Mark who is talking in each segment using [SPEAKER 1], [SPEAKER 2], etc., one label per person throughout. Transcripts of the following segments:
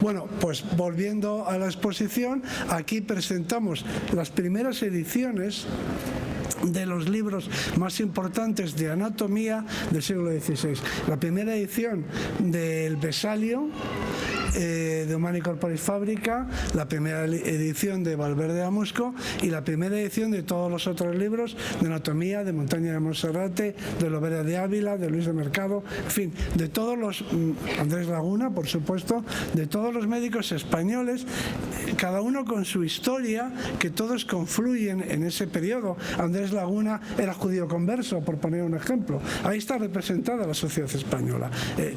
[SPEAKER 1] Bueno, pues volviendo a la exposición, aquí presentamos las primeras ediciones de los libros más importantes de anatomía del siglo XVI. La primera edición del Vesalio, de Humani Corporis Fabrica, la primera edición de Valverde Amusco y la primera edición de todos los otros libros de anatomía, de Montaña de Monserrate, de Lovera de Ávila, de Luis de Mercado, en fin, de todos los, Andrés Laguna, por supuesto, de todos los médicos españoles, cada uno con su historia, que todos confluyen en ese periodo. Andrés Laguna era judío converso, por poner un ejemplo. Ahí está representada la sociedad española,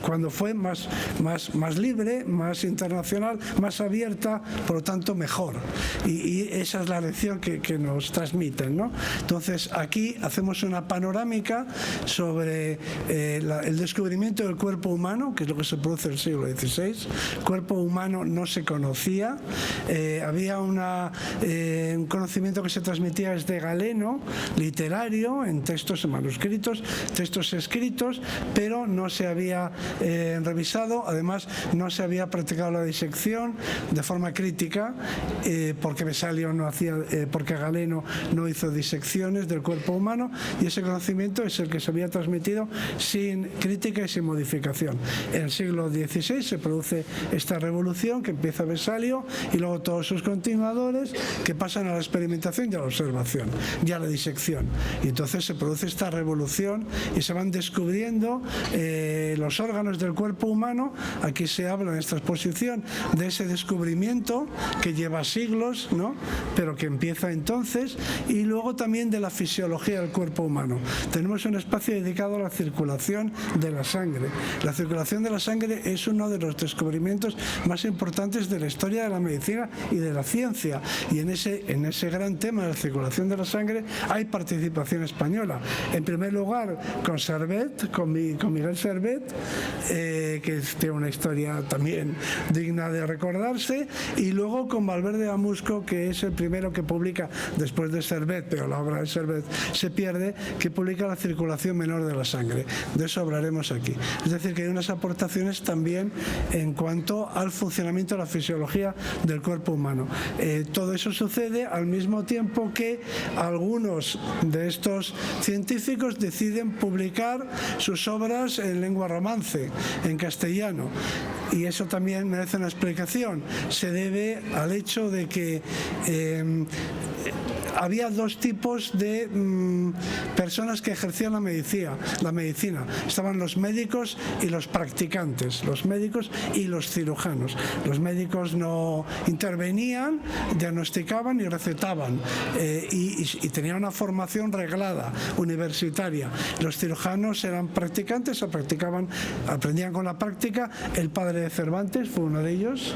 [SPEAKER 1] cuando fue más libre, más internacional, más abierta, por lo tanto mejor. Y esa es la lección que nos transmiten, ¿no? Entonces aquí hacemos una panorámica sobre el descubrimiento del cuerpo humano, que es lo que se produce en el siglo XVI. Cuerpo humano no se conocía, había un conocimiento que se transmitía desde Galeno, literario, en textos, en manuscritos, textos escritos, pero no se había revisado, además no se había practicado la disección de forma crítica, porque Vesalio no hacía, porque Galeno no hizo disecciones del cuerpo humano, y ese conocimiento es el que se había transmitido sin crítica y sin modificación. En el siglo XVI se produce esta revolución que empieza Vesalio y luego todos sus continuadores, que pasan a la experimentación y a la observación y a la disección, y entonces se produce esta revolución y se van descubriendo los órganos del cuerpo humano. Aquí se habla en esta exposición de ese descubrimiento que lleva siglos, ¿no?, pero que empieza entonces, y luego también de la fisiología del cuerpo humano. Tenemos un espacio dedicado a la circulación de la sangre. La circulación de la sangre es uno de los descubrimientos más importantes de la historia de la medicina y de la ciencia, y en ese gran tema de la circulación de la sangre hay participación española. En primer lugar con Servet, con Miguel Servet, que tiene una historia también digna de recordarse, y luego con Valverde Amusco, que es el primero que publica después de Servet, pero la obra de Servet se pierde, que publica la circulación menor de la sangre. De eso hablaremos aquí. Es decir, que hay unas aportaciones también en cuanto al funcionamiento de la fisiología del cuerpo humano. Todo eso sucede al mismo tiempo que algunos de estos científicos deciden publicar sus obras en lengua romance, en castellano, y eso también merece una explicación. Se debe al hecho de que había dos tipos de personas que ejercían la medicina. Estaban los médicos y los practicantes, los médicos y los cirujanos. Los médicos no intervenían, diagnosticaban y recetaban, y tenían una formación reglada, universitaria. Los cirujanos eran practicantes, aprendían con la práctica. El padre de Cervantes fue uno de ellos,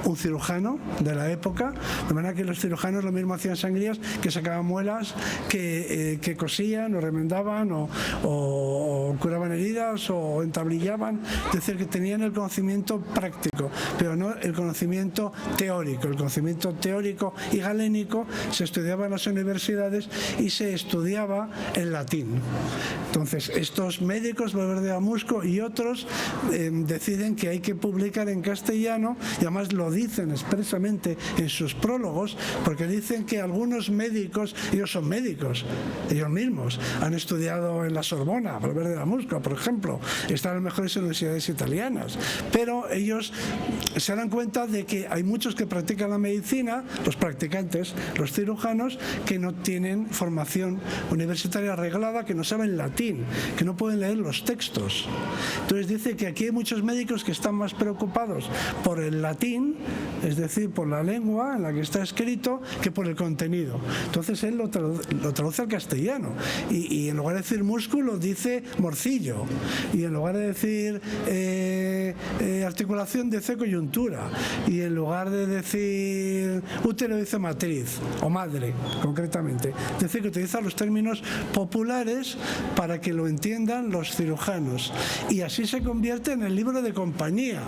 [SPEAKER 1] un cirujano de la época, de manera que los cirujanos lo mismo hacían sangrías, que sacaban muelas, que cosían o remendaban o curaban heridas o entablillaban. Es decir, que tenían el conocimiento práctico, pero no el conocimiento teórico. El conocimiento teórico y galénico se estudiaba en las universidades y se estudiaba en latín. Entonces, estos médicos, Valverde Amusco y otros, deciden que hay que publicar en castellano, y además lo dicen expresamente en sus prólogos, porque dicen que algunos médicos, ellos son médicos, ellos mismos, han estudiado en la Sorbona, Valverde Amusco, por ejemplo, están en las mejores universidades italianas, pero ellos se dan cuenta de que hay muchos que practican la medicina, los practicantes, los cirujanos, que no tienen formación universitaria arreglada, que no saben latín, que no pueden leer los textos. Entonces dice que aquí hay muchos médicos que están más preocupados por el latín, es decir, por la lengua en la que está escrito, que por el contenido. Entonces él lo traduce al castellano, y en lugar de decir músculo dice morcillo, y en lugar de decir articulación dice coyuntura, y en lugar de decir útero dice matriz o madre, concretamente. Es decir, que utiliza los términos populares para que lo entiendan los cirujanos, y así se convierte en el libro de compañía.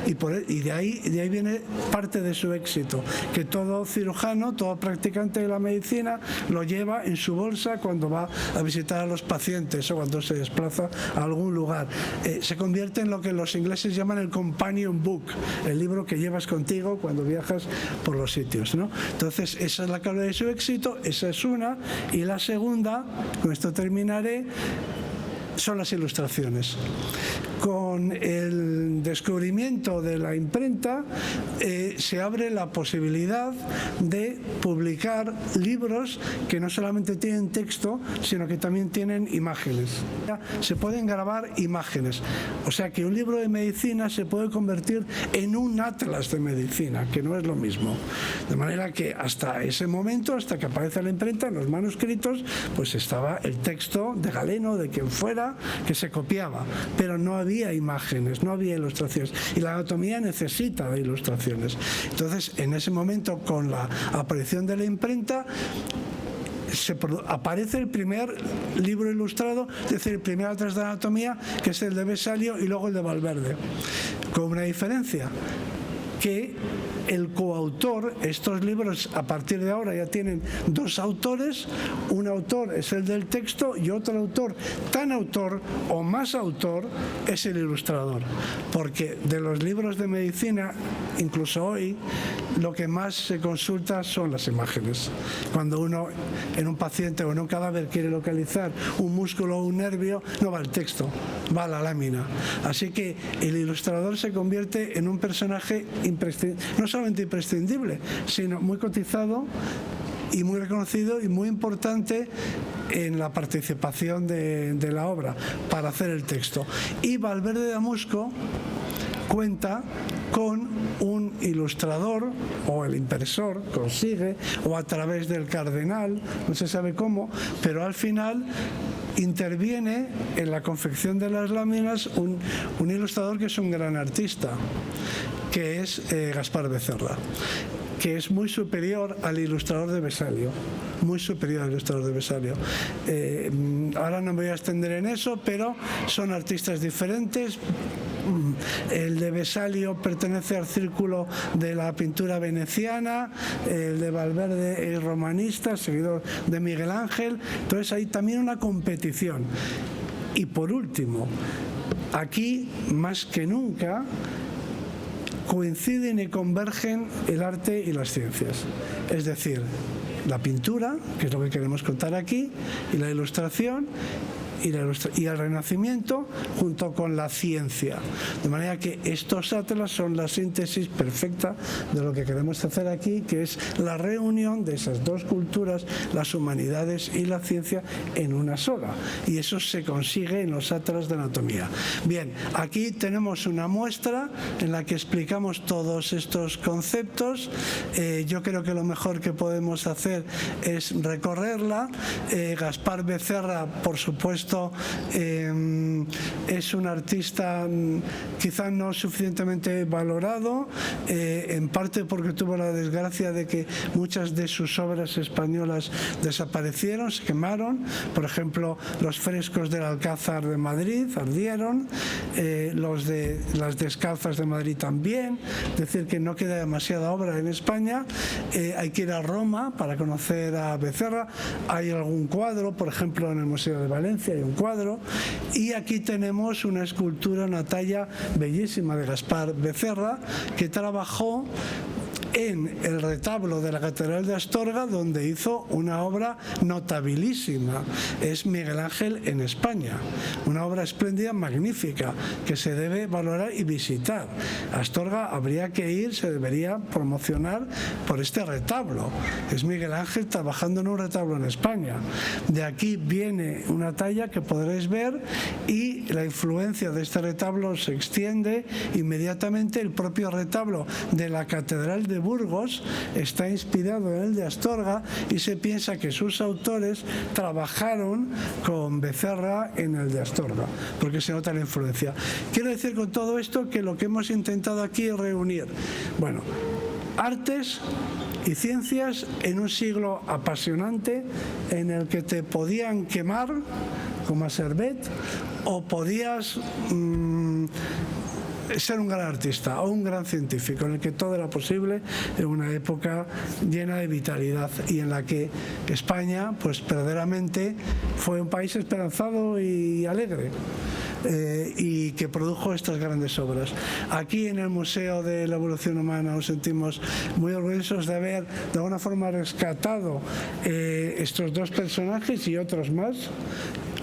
[SPEAKER 1] y de ahí viene parte de su éxito, que todo cirujano, todo practicante de la medicina lo lleva en su bolsa cuando va a visitar a los pacientes o cuando se desplaza a algún lugar. Se convierte en lo que los ingleses llaman el companion book, el libro que llevas contigo cuando viajas por los sitios, ¿no? Entonces, esa es la clave de su éxito, esa es una. Y la segunda, con esto terminaré, son las ilustraciones. Con el descubrimiento de la imprenta se abre la posibilidad de publicar libros que no solamente tienen texto, sino que también tienen imágenes. Se pueden grabar imágenes, o sea que un libro de medicina se puede convertir en un atlas de medicina, que no es lo mismo. De manera que hasta ese momento, hasta que aparece la imprenta, en los manuscritos, pues estaba el texto de Galeno, de quien fuera, que se copiaba, pero no había imágenes, no había ilustraciones, y la anatomía necesita de ilustraciones. Entonces, en ese momento, con la aparición de la imprenta, aparece el primer libro ilustrado, es decir, el primer atlas de anatomía, que es el de Vesalio, y luego el de Valverde, con una diferencia, que el coautor, estos libros a partir de ahora ya tienen dos autores, un autor es el del texto y otro autor, tan autor o más autor, es el ilustrador, porque de los libros de medicina, incluso hoy, lo que más se consulta son las imágenes. Cuando uno en un paciente o en un cadáver quiere localizar un músculo o un nervio, no va el texto, va la lámina. Así que el ilustrador se convierte en un personaje no solamente imprescindible, sino muy cotizado y muy reconocido y muy importante en la participación de la obra para hacer el texto. Y Valverde de Amusco cuenta con un ilustrador, o el impresor consigue, o a través del cardenal, no se sabe cómo, pero al final interviene en la confección de las láminas un ilustrador que es un gran artista, que es Gaspar Becerra, que es muy superior al ilustrador de Vesalio, muy superior al ilustrador de Vesalio. Ahora no me voy a extender en eso, pero son artistas diferentes. El de Vesalio pertenece al círculo de la pintura veneciana, el de Valverde es romanista, seguidor de Miguel Ángel. Entonces hay también una competición. Y por último, aquí más que nunca coinciden y convergen el arte y las ciencias. Es decir, la pintura, que es lo que queremos contar aquí, y la ilustración, y el Renacimiento, junto con la ciencia. De manera que estos atlas son la síntesis perfecta de lo que queremos hacer aquí, que es la reunión de esas dos culturas, las humanidades y la ciencia, en una sola. Y eso se consigue en los atlas de anatomía. Bien, aquí tenemos una muestra en la que explicamos todos estos conceptos. Yo creo que lo mejor que podemos hacer es recorrerla. Gaspar Becerra, por supuesto, es un artista quizá no suficientemente valorado, en parte porque tuvo la desgracia de que muchas de sus obras españolas desaparecieron, se quemaron. Por ejemplo, los frescos del Alcázar de Madrid ardieron, los de las Descalzas de Madrid también, es decir, que no queda demasiada obra en España. Hay que ir a Roma para conocer a Becerra. Hay algún cuadro, por ejemplo, en el Museo de Valencia hay un cuadro, y aquí tenemos una escultura, una talla bellísima de Gaspar Becerra, que trabajó en el retablo de la Catedral de Astorga, donde hizo una obra notabilísima. Es Miguel Ángel en España, una obra espléndida, magnífica, que se debe valorar y visitar. Astorga habría que ir, se debería promocionar por este retablo. Es Miguel Ángel trabajando en un retablo en España. De aquí viene una talla que podréis ver, y la influencia de este retablo se extiende inmediatamente. El propio retablo de la Catedral de Burgos está inspirado en el de Astorga, y se piensa que sus autores trabajaron con Becerra en el de Astorga, porque se nota la influencia. Quiero decir con todo esto que lo que hemos intentado aquí es reunir, bueno, artes y ciencias en un siglo apasionante en el que te podían quemar como a Servet, o podías ser un gran artista o un gran científico, en el que todo era posible en una época llena de vitalidad y en la que España, pues verdaderamente fue un país esperanzado y alegre. Y que produjo estas grandes obras. Aquí en el Museo de la Evolución Humana nos sentimos muy orgullosos de haber de alguna forma rescatado estos dos personajes y otros más,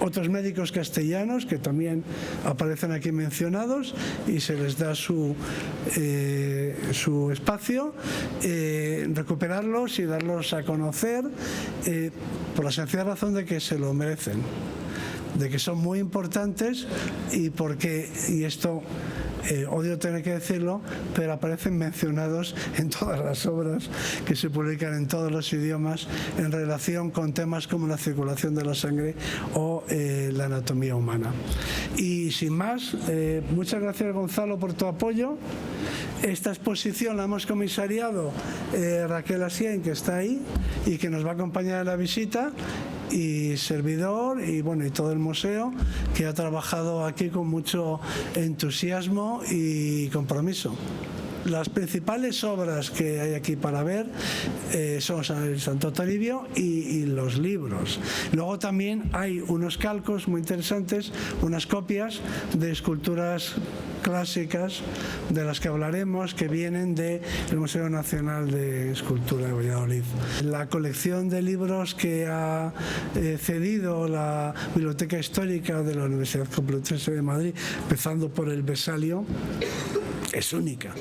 [SPEAKER 1] otros médicos castellanos que también aparecen aquí mencionados y se les da su espacio, recuperarlos y darlos a conocer por la sencilla razón de que se lo merecen, de que son muy importantes y porque, y esto odio tener que decirlo, pero aparecen mencionados en todas las obras que se publican en todos los idiomas en relación con temas como la circulación de la sangre o la anatomía humana. Y sin más, muchas gracias Gonzalo por tu apoyo. Esta exposición la hemos comisariado Raquel Asien, que está ahí y que nos va a acompañar en la visita, y servidor y bueno, y todo el museo, que ha trabajado aquí con mucho entusiasmo y compromiso. Las principales obras que hay aquí para ver son el Santo Toribio y los libros. Luego también hay unos calcos muy interesantes, unas copias de esculturas clásicas de las que hablaremos, que vienen del Museo Nacional de Escultura de Valladolid. La colección de libros que ha cedido la Biblioteca Histórica de la Universidad Complutense de Madrid, empezando por el Vesalio, es única.